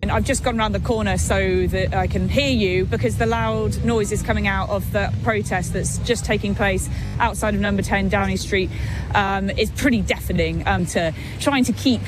And I've just gone around the corner so that I can hear you, because the loud noise is coming out of the protest that's just taking place outside of number 10 Downing Street. Is pretty deafening, to trying to keep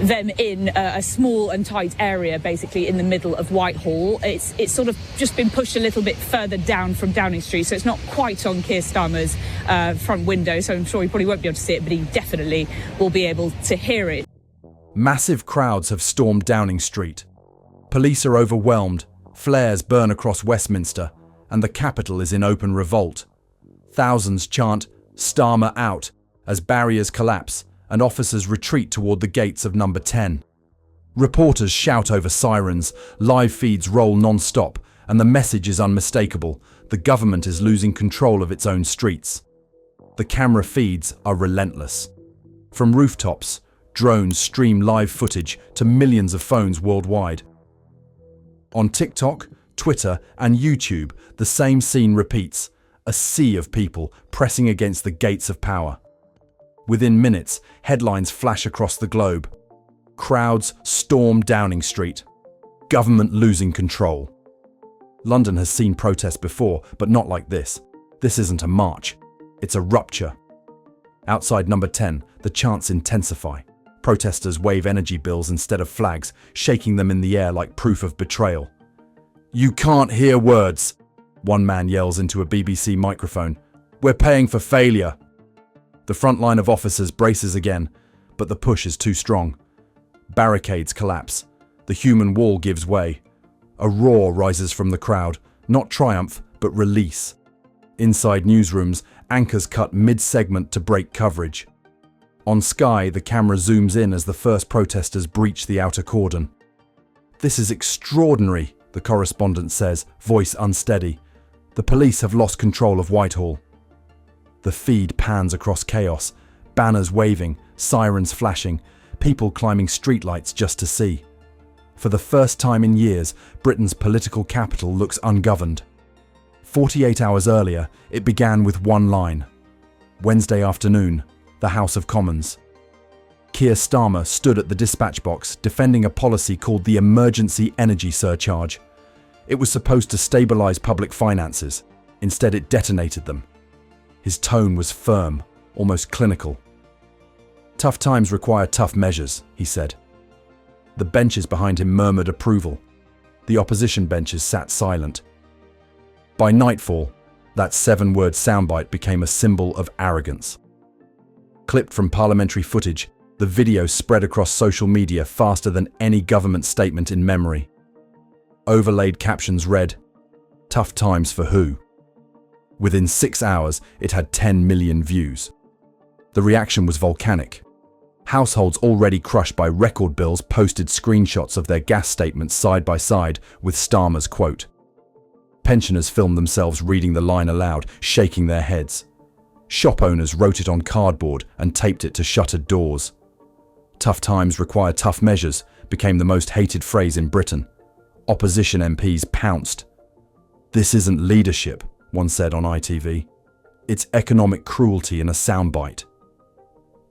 them in a small and tight area, basically in the middle of Whitehall. It's sort of just been pushed a little bit further down from Downing Street, so it's not quite on Keir Starmer's front window, so I'm sure he probably won't be able to see it, but he definitely will be able to hear it. Massive crowds have stormed Downing Street. Police are overwhelmed, flares burn across Westminster, and the capital is in open revolt. Thousands chant "Starmer Out" as barriers collapse and officers retreat toward the gates of number 10. Reporters shout over sirens, live feeds roll non-stop, and the message is unmistakable: the government is losing control of its own streets. The camera feeds are relentless. From rooftops, drones stream live footage to millions of phones worldwide. On TikTok, Twitter, and YouTube, the same scene repeats: a sea of people pressing against the gates of power. Within minutes, headlines flash across the globe. Crowds storm Downing Street. Government losing control. London has seen protests before, but not like this. This isn't a march. It's a rupture. Outside number 10, the chants intensify. Protesters wave energy bills instead of flags, shaking them in the air like proof of betrayal. "You can't hear words," one man yells into a BBC microphone. "We're paying for failure." The front line of officers braces again, but the push is too strong. Barricades collapse. The human wall gives way. A roar rises from the crowd, not triumph, but release. Inside newsrooms, anchors cut mid-segment to break coverage. On Sky, the camera zooms in as the first protesters breach the outer cordon. "This is extraordinary," the correspondent says, voice unsteady. "The police have lost control of Whitehall." The feed pans across chaos, banners waving, sirens flashing, people climbing streetlights just to see. For the first time in years, Britain's political capital looks ungoverned. 48 hours earlier, it began with one line. Wednesday afternoon, the House of Commons. Keir Starmer stood at the dispatch box defending a policy called the Emergency Energy Surcharge. It was supposed to stabilise public finances. Instead, it detonated them. His tone was firm, almost clinical. "Tough times require tough measures," he said. The benches behind him murmured approval. The opposition benches sat silent. By nightfall, that 7-word soundbite became a symbol of arrogance. Clipped from parliamentary footage, the video spread across social media faster than any government statement in memory. Overlaid captions read, "Tough times for who?" Within 6 hours, it had 10 million views. The reaction was volcanic. Households already crushed by record bills posted screenshots of their gas statements side by side with Starmer's quote. Pensioners filmed themselves reading the line aloud, shaking their heads. Shop owners wrote it on cardboard and taped it to shuttered doors. "Tough times require tough measures" became the most hated phrase in Britain. Opposition MPs pounced. "This isn't leadership," one said on ITV. "It's economic cruelty in a soundbite."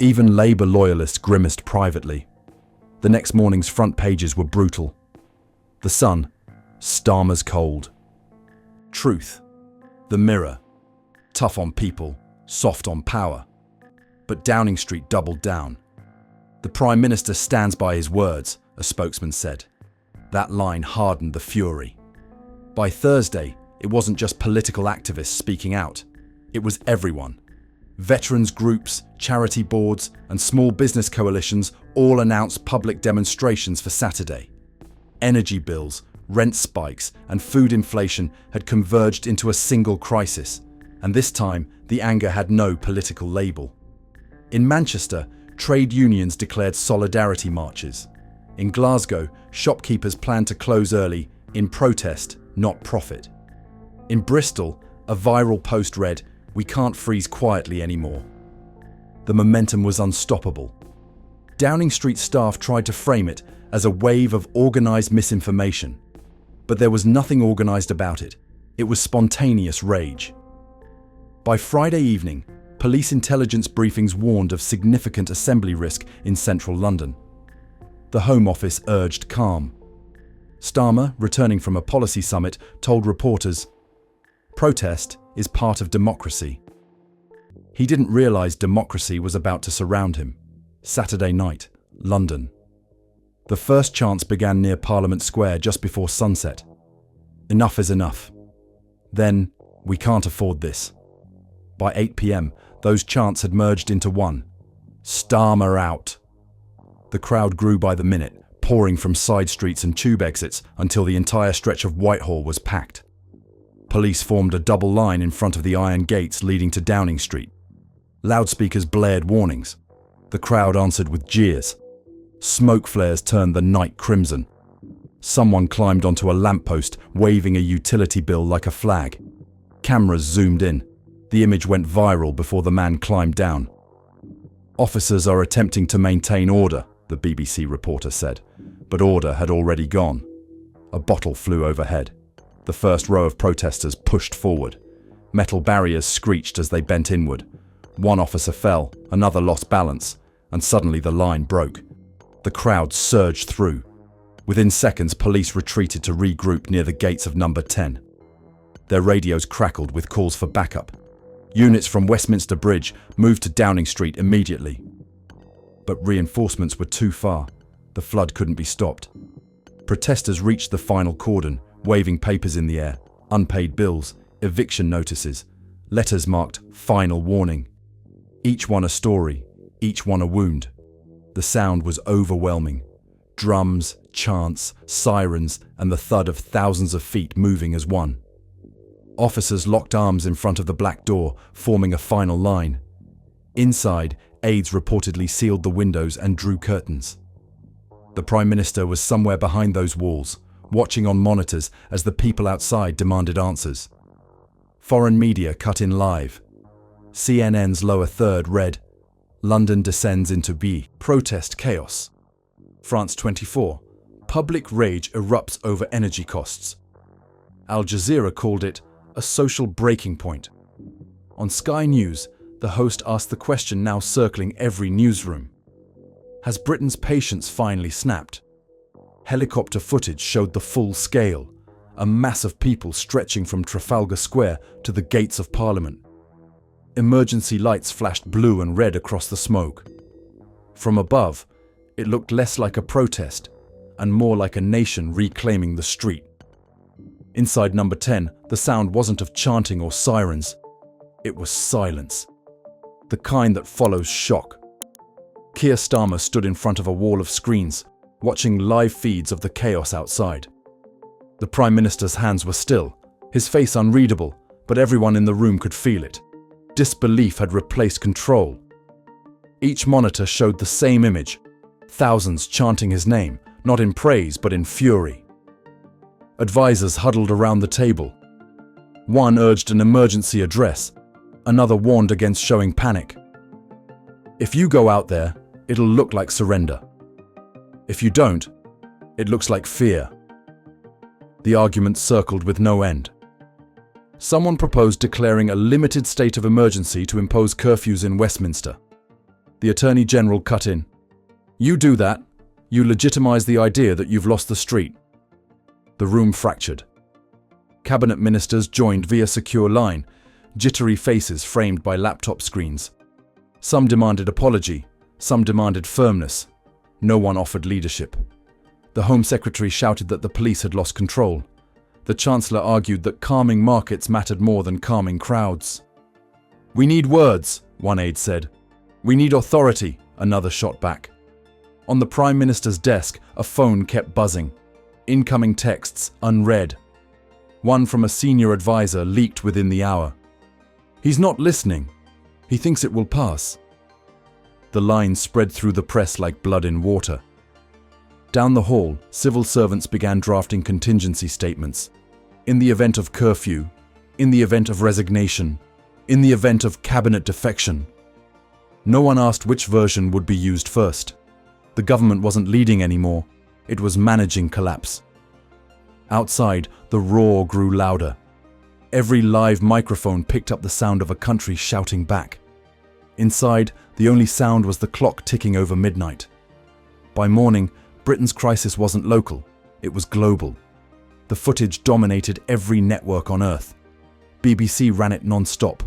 Even Labour loyalists grimaced privately. The next morning's front pages were brutal. The Sun, "Starmer's cold." Truth, The Mirror, "Tough on people, soft on power." But Downing Street doubled down. "The Prime Minister stands by his words," a spokesman said. That line hardened the fury. By Thursday, it wasn't just political activists speaking out. It was everyone. Veterans groups, charity boards, and small business coalitions all announced public demonstrations for Saturday. Energy bills, rent spikes, and food inflation had converged into a single crisis, and this time the anger had no political label. In Manchester, trade unions declared solidarity marches. In Glasgow, shopkeepers planned to close early in protest, not profit. In Bristol, a viral post read, "We can't freeze quietly anymore." The momentum was unstoppable. Downing Street staff tried to frame it as a wave of organised misinformation. But there was nothing organised about it. It was spontaneous rage. By Friday evening, police intelligence briefings warned of significant assembly risk in central London. The Home Office urged calm. Starmer, returning from a policy summit, told reporters, "Protest is part of democracy." He didn't realise democracy was about to surround him. Saturday night, London. The first chants began near Parliament Square just before sunset. Enough is enough. Then, we can't afford this. By 8 p.m, those chants had merged into one. Starmer out. The crowd grew by the minute, pouring from side streets and tube exits until the entire stretch of Whitehall was packed. Police formed a double line in front of the iron gates leading to Downing Street. Loudspeakers blared warnings. The crowd answered with jeers. Smoke flares turned the night crimson. Someone climbed onto a lamppost, waving a utility bill like a flag. Cameras zoomed in. The image went viral before the man climbed down. "Officers are attempting to maintain order," the BBC reporter said, but order had already gone. A bottle flew overhead. The first row of protesters pushed forward. Metal barriers screeched as they bent inward. One officer fell, another lost balance, and suddenly the line broke. The crowd surged through. Within seconds, police retreated to regroup near the gates of number 10. Their radios crackled with calls for backup. Units from Westminster Bridge moved to Downing Street immediately. But reinforcements were too far. The flood couldn't be stopped. Protesters reached the final cordon, waving papers in the air, unpaid bills, eviction notices, letters marked "Final Warning." Each one a story, each one a wound. The sound was overwhelming. Drums, chants, sirens, and the thud of thousands of feet moving as one. Officers locked arms in front of the black door, forming a final line. Inside, aides reportedly sealed the windows and drew curtains. The Prime Minister was somewhere behind those walls, watching on monitors as the people outside demanded answers. Foreign media cut in live. CNN's lower third read, "London descends into protest chaos." France 24, public rage erupts over energy costs. Al Jazeera called it a social breaking point. On Sky News, the host asked the question now circling every newsroom. Has Britain's patience finally snapped? Helicopter footage showed the full scale, a mass of people stretching from Trafalgar Square to the gates of Parliament. Emergency lights flashed blue and red across the smoke. From above, it looked less like a protest and more like a nation reclaiming the street. Inside number 10, the sound wasn't of chanting or sirens. It was silence. The kind that follows shock. Keir Starmer stood in front of a wall of screens, watching live feeds of the chaos outside. The Prime Minister's hands were still, his face unreadable, but everyone in the room could feel it. Disbelief had replaced control. Each monitor showed the same image, thousands chanting his name, not in praise but in fury. Advisors huddled around the table. One urged an emergency address, another warned against showing panic. If you go out there, it'll look like surrender. If you don't, it looks like fear. The argument circled with no end. Someone proposed declaring a limited state of emergency to impose curfews in Westminster. The Attorney General cut in. You do that, you legitimise the idea that you've lost the street. The room fractured. Cabinet ministers joined via secure line, jittery faces framed by laptop screens. Some demanded apology, some demanded firmness. No one offered leadership. The Home Secretary shouted that the police had lost control. The Chancellor argued that calming markets mattered more than calming crowds. "We need words," one aide said. "We need authority," another shot back. On the Prime Minister's desk, a phone kept buzzing. Incoming texts unread. One from a senior advisor leaked within the hour. "He's not listening. He thinks it will pass." The line spread through the press like blood in water. Down the hall, civil servants began drafting contingency statements. In the event of curfew, in the event of resignation, in the event of cabinet defection. No one asked which version would be used first. The government wasn't leading anymore. It was managing collapse. Outside, the roar grew louder. Every live microphone picked up the sound of a country shouting back. Inside, the only sound was the clock ticking over midnight. By morning, Britain's crisis wasn't local. It was global. The footage dominated every network on Earth. BBC ran it non-stop.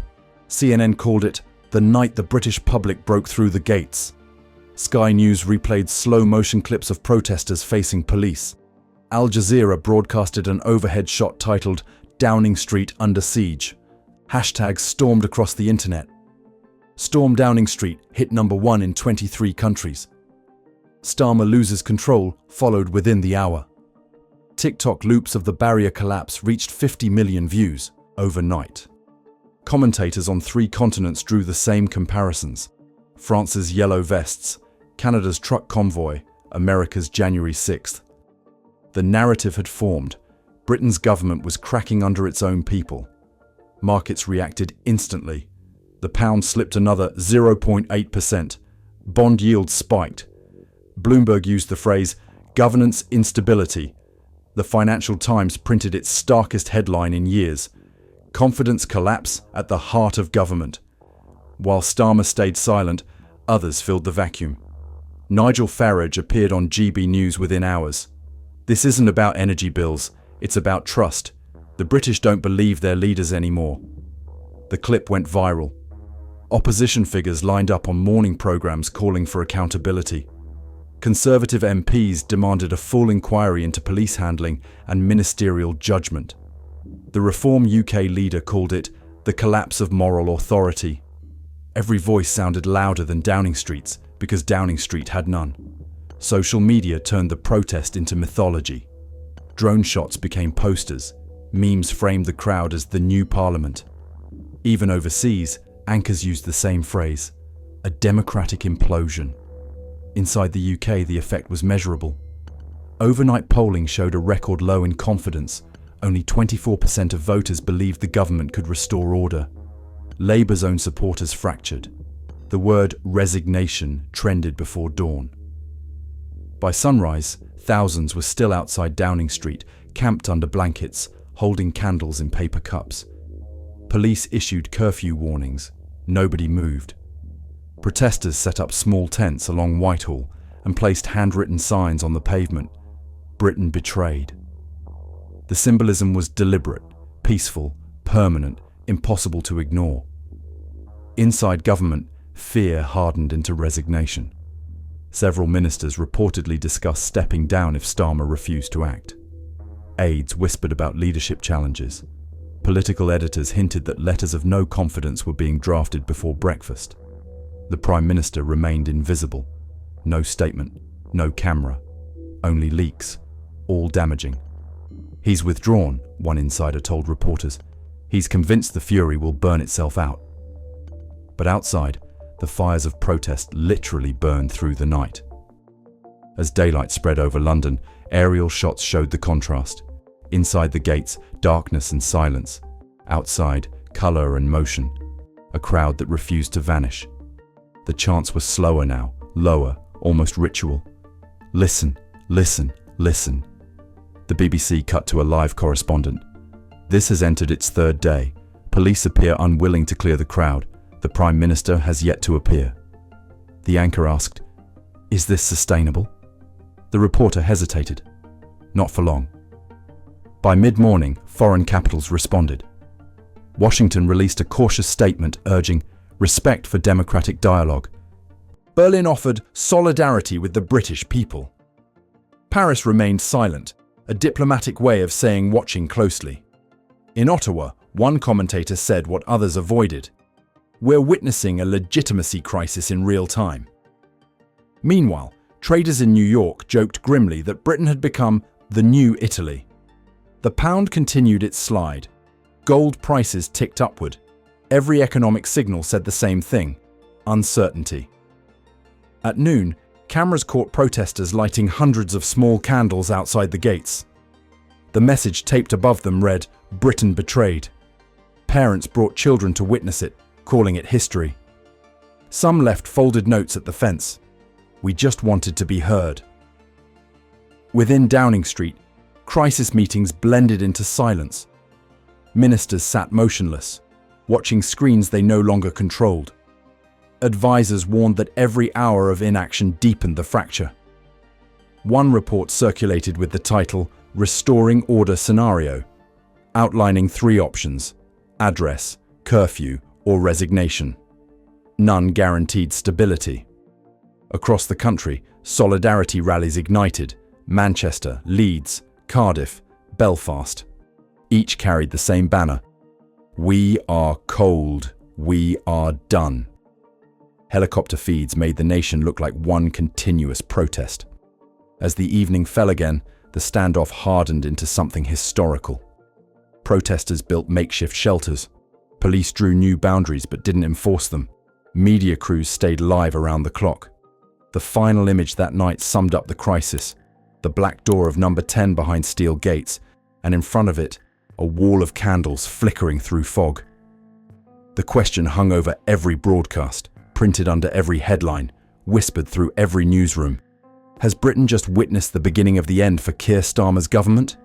CNN called it the night the British public broke through the gates. Sky News replayed slow-motion clips of protesters facing police. Al Jazeera broadcasted an overhead shot titled "Downing Street Under Siege." Hashtags stormed across the internet. "Storm Downing Street" hit #1 in 23 countries. "Starmer loses control" followed within the hour. TikTok loops of the barrier collapse reached 50 million views overnight. Commentators on 3 continents drew the same comparisons. France's yellow vests, Canada's truck convoy, America's January 6th. The narrative had formed. Britain's government was cracking under its own people. Markets reacted instantly. The pound slipped another 0.8%. Bond yields spiked. Bloomberg used the phrase, "governance instability." The Financial Times printed its starkest headline in years, "Confidence collapse at the heart of government." While Starmer stayed silent, others filled the vacuum. Nigel Farage appeared on GB News within hours. "This isn't about energy bills, it's about trust. The British don't believe their leaders anymore." The clip went viral. Opposition figures lined up on morning programmes calling for accountability. Conservative MPs demanded a full inquiry into police handling and ministerial judgment. The Reform UK leader called it the collapse of moral authority. Every voice sounded louder than Downing Street's because Downing Street had none. Social media turned the protest into mythology. Drone shots became posters. Memes framed the crowd as the new parliament. Even overseas, anchors used the same phrase, a democratic implosion. Inside the UK, the effect was measurable. Overnight polling showed a record low in confidence. Only 24% of voters believed the government could restore order. Labour's own supporters fractured. The word resignation trended before dawn. By sunrise, thousands were still outside Downing Street, camped under blankets, holding candles in paper cups. Police issued curfew warnings. Nobody moved. Protesters set up small tents along Whitehall and placed handwritten signs on the pavement. "Britain betrayed." The symbolism was deliberate, peaceful, permanent, impossible to ignore. Inside government, fear hardened into resignation. Several ministers reportedly discussed stepping down if Starmer refused to act. Aides whispered about leadership challenges. Political editors hinted that letters of no confidence were being drafted before breakfast. The Prime Minister remained invisible. No statement, no camera, only leaks, all damaging. "He's withdrawn," one insider told reporters. "He's convinced the fury will burn itself out." But outside, the fires of protest literally burned through the night. As daylight spread over London, aerial shots showed the contrast. Inside the gates, darkness and silence. Outside, colour and motion. A crowd that refused to vanish. The chants were slower now, lower, almost ritual. "Listen, listen, listen." The BBC cut to a live correspondent. "This has entered its 3rd day. Police appear unwilling to clear the crowd. The Prime Minister has yet to appear." The anchor asked, "Is this sustainable?" The reporter hesitated. Not for long. By mid-morning, foreign capitals responded. Washington released a cautious statement urging respect for democratic dialogue. Berlin offered solidarity with the British people. Paris remained silent, a diplomatic way of saying watching closely. In Ottawa, one commentator said what others avoided. "We're witnessing a legitimacy crisis in real time." Meanwhile, traders in New York joked grimly that Britain had become the new Italy. The pound continued its slide. Gold prices ticked upward. Every economic signal said the same thing: uncertainty. At noon, cameras caught protesters lighting hundreds of small candles outside the gates. The message taped above them read, "Britain betrayed." Parents brought children to witness it, calling it history. Some left folded notes at the fence. "We just wanted to be heard." Within Downing Street, crisis meetings blended into silence. Ministers sat motionless, watching screens they no longer controlled. Advisors warned that every hour of inaction deepened the fracture. One report circulated with the title Restoring Order Scenario, outlining 3 options: address, curfew, or resignation. None guaranteed stability. Across the country, solidarity rallies ignited: Manchester, Leeds, Cardiff, Belfast. Each carried the same banner: "We are cold, we are done." Helicopter feeds made the nation look like one continuous protest. As the evening fell again, the standoff hardened into something historical. Protesters built makeshift shelters. Police drew new boundaries but didn't enforce them. Media crews stayed live around the clock. The final image that night summed up the crisis: the black door of number 10 behind steel gates, and in front of it, a wall of candles flickering through fog. The question hung over every broadcast, printed under every headline, whispered through every newsroom. Has Britain just witnessed the beginning of the end for Keir Starmer's government?